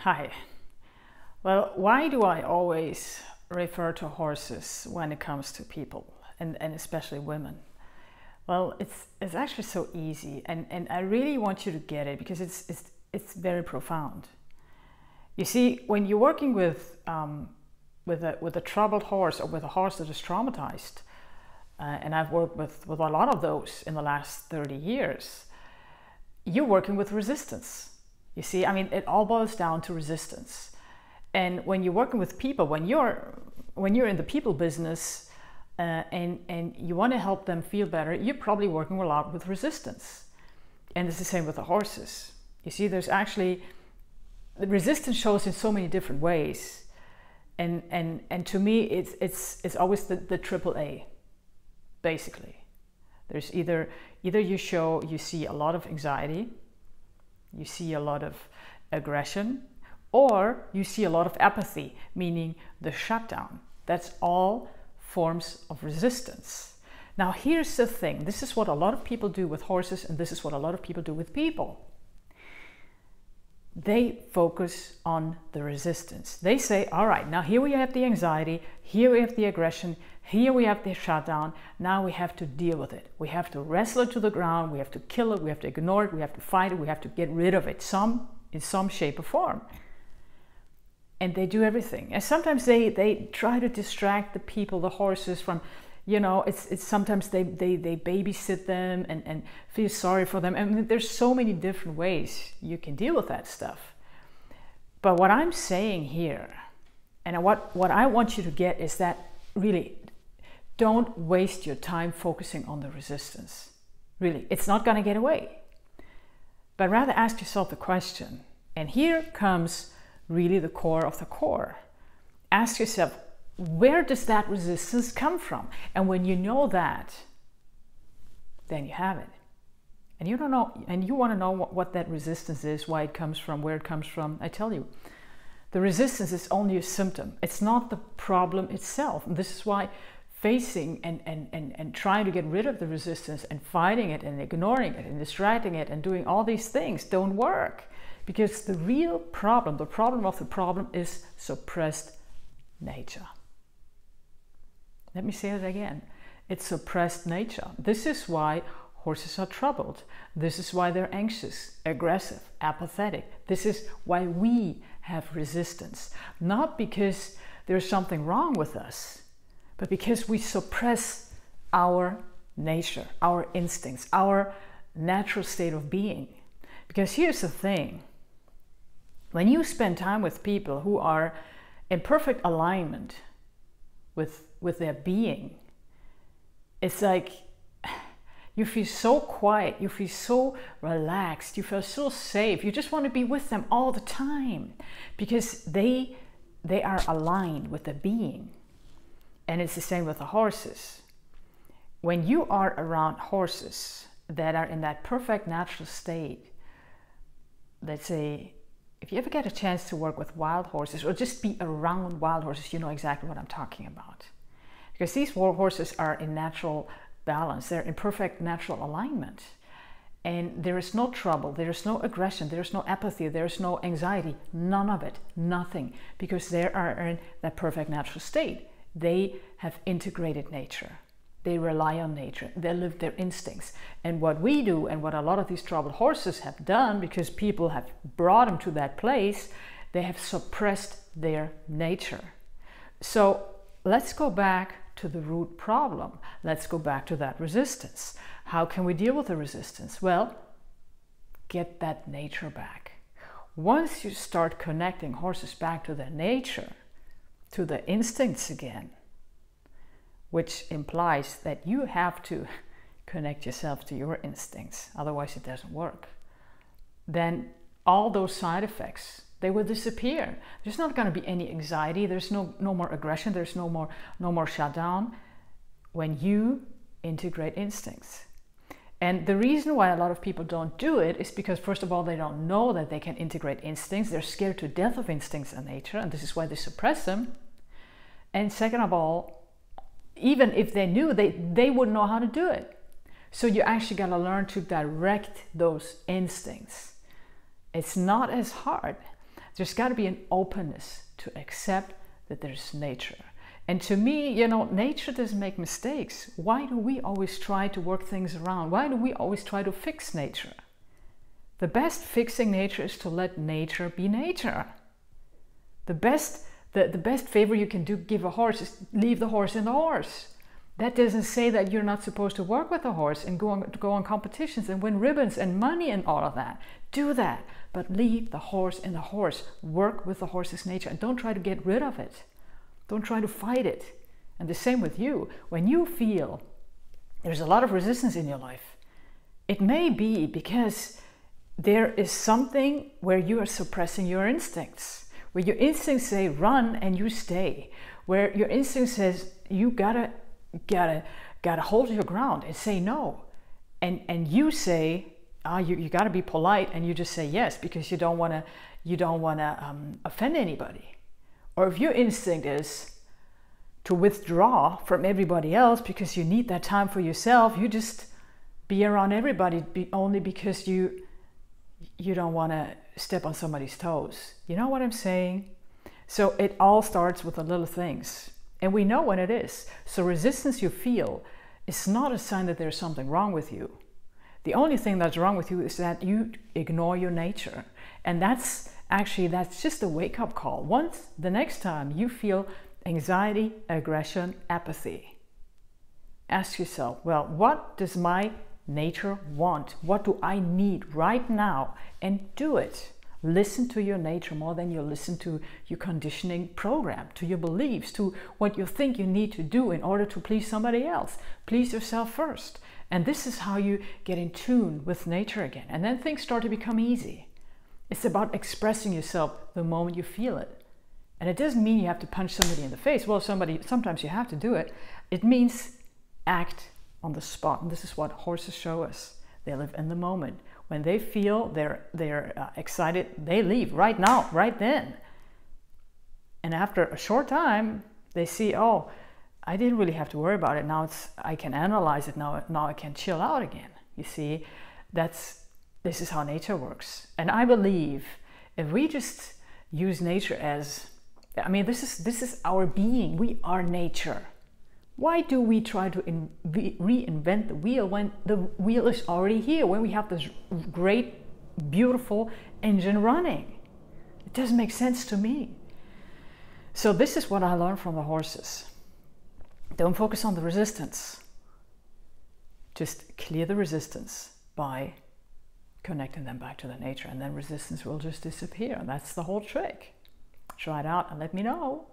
Hi. Well, why do I always refer to horses when it comes to people and especially women? Well, it's actually so easy, and I really want you to get it because it's very profound. You see, when you're working with a troubled horse or with a horse that is traumatized, and I've worked with a lot of those in the last 30 years, you're working with resistance. You see, I mean, it all boils down to resistance. And when you're working with people, when you're in the people business, and you want to help them feel better, you're probably working a lot with resistance. And it's the same with the horses. You see, there's actually, the resistance shows in so many different ways. And to me, it's always the triple A, basically. There's either you see a lot of anxiety, you see a lot of aggression, or you see a lot of apathy, meaning the shutdown. That's all forms of resistance. Now here's the thing, this is what a lot of people do with horses, and this is what a lot of people do with people. They focus on the resistance. They say, all right, now here we have the anxiety, here we have the aggression, here we have the shutdown, now we have to deal with it. We have to wrestle it to the ground, we have to kill it, we have to ignore it, we have to fight it, we have to get rid of it in some shape or form. And they do everything. And sometimes they try to distract the people, the horses, from, you know, it's sometimes they babysit them and feel sorry for them. I mean, there's so many different ways you can deal with that stuff. But what I'm saying here, and what I want you to get, is that really, don't waste your time focusing on the resistance. Really, it's not going to get away. But rather ask yourself the question, and here comes really the core of the core. Ask yourself, where does that resistance come from? And when you know that, then you have it. And you don't know, and you want to know what that resistance is, why it comes from, where it comes from. I tell you, the resistance is only a symptom. It's not the problem itself. And this is why facing and trying to get rid of the resistance and fighting it and ignoring it and distracting it and doing all these things don't work. Because the real problem, the problem of the problem, is suppressed nature. Let me say it again. It's suppressed nature. This is why horses are troubled. This is why they're anxious, aggressive, apathetic. This is why we have resistance. Not because there's something wrong with us, but because we suppress our nature, our instincts, our natural state of being. Because here's the thing. When you spend time with people who are in perfect alignment with their being, it's like you feel so quiet, you feel so relaxed, you feel so safe. You just want to be with them all the time because they are aligned with the being. And it's the same with the horses. When you are around horses that are in that perfect natural state, let's say, if you ever get a chance to work with wild horses or just be around wild horses, you know exactly what I'm talking about. Because these horses are in natural balance. They're in perfect natural alignment. And there is no trouble, there is no aggression, there is no apathy, there is no anxiety, none of it, nothing. Because they are in that perfect natural state. They have integrated nature. They rely on nature. They live their instincts. And what we do, and what a lot of these troubled horses have done, because people have brought them to that place, they have suppressed their nature. So let's go back to the root problem. Let's go back to that resistance. How can we deal with the resistance? Well, get that nature back. Once you start connecting horses back to their nature, to the instincts again, which implies that you have to connect yourself to your instincts, otherwise it doesn't work, then all those side effects, they will disappear. There's not going to be any anxiety, there's no more aggression, there's no more shutdown when you integrate instincts. And the reason why a lot of people don't do it is because, first of all, they don't know that they can integrate instincts. They're scared to death of instincts in nature, and this is why they suppress them. And second of all, even if they knew, they wouldn't know how to do it. So you actually got to learn to direct those instincts. It's not as hard. There's got to be an openness to accept that there's nature. And to me, you know, nature doesn't make mistakes. Why do we always try to work things around? Why do we always try to fix nature? The best fixing nature is to let nature be nature. The best favor you can do, give a horse, is leave the horse in the horse. That doesn't say that you're not supposed to work with the horse and go on competitions and win ribbons and money and all of that. Do that, but leave the horse in the horse. Work with the horse's nature and don't try to get rid of it. Don't try to fight it. And the same with you. When you feel there's a lot of resistance in your life, it may be because there is something where you are suppressing your instincts, where your instincts say run and you stay, where your instinct says you gotta hold your ground and say no, and you say you gotta be polite and you just say yes because you don't wanna offend anybody. Or if your instinct is to withdraw from everybody else because you need that time for yourself, you just be around everybody only because you don't want to step on somebody's toes. You know what I'm saying? So it all starts with the little things. And we know when it is. So resistance you feel is not a sign that there's something wrong with you. The only thing that's wrong with you is that you ignore your nature. And that's just a wake-up call. Once the next time you feel anxiety, aggression, apathy, ask yourself, well, what does my nature want? What do I need right now? And do it. Listen to your nature more than you listen to your conditioning program, to your beliefs, to what you think you need to do in order to please somebody else. Please yourself first. And this is how you get in tune with nature again. And then things start to become easy. It's about expressing yourself the moment you feel it. And it doesn't mean you have to punch somebody in the face. Well, sometimes you have to do it. It means act on the spot. And this is what horses show us. They live in the moment. When they feel they're excited, they leave right now, right then. And after a short time, they see, oh, I didn't really have to worry about it. Now I can analyze it. Now I can chill out again. You see, this is how nature works. And I believe if we just use nature as, I mean, this is our being. We are nature. Why do we try to reinvent the wheel when the wheel is already here, when we have this great, beautiful engine running? It doesn't make sense to me. So this is what I learned from the horses. Don't focus on the resistance. Just clear the resistance by connecting them back to the nature, and then resistance will just disappear. And that's the whole trick. Try it out and let me know.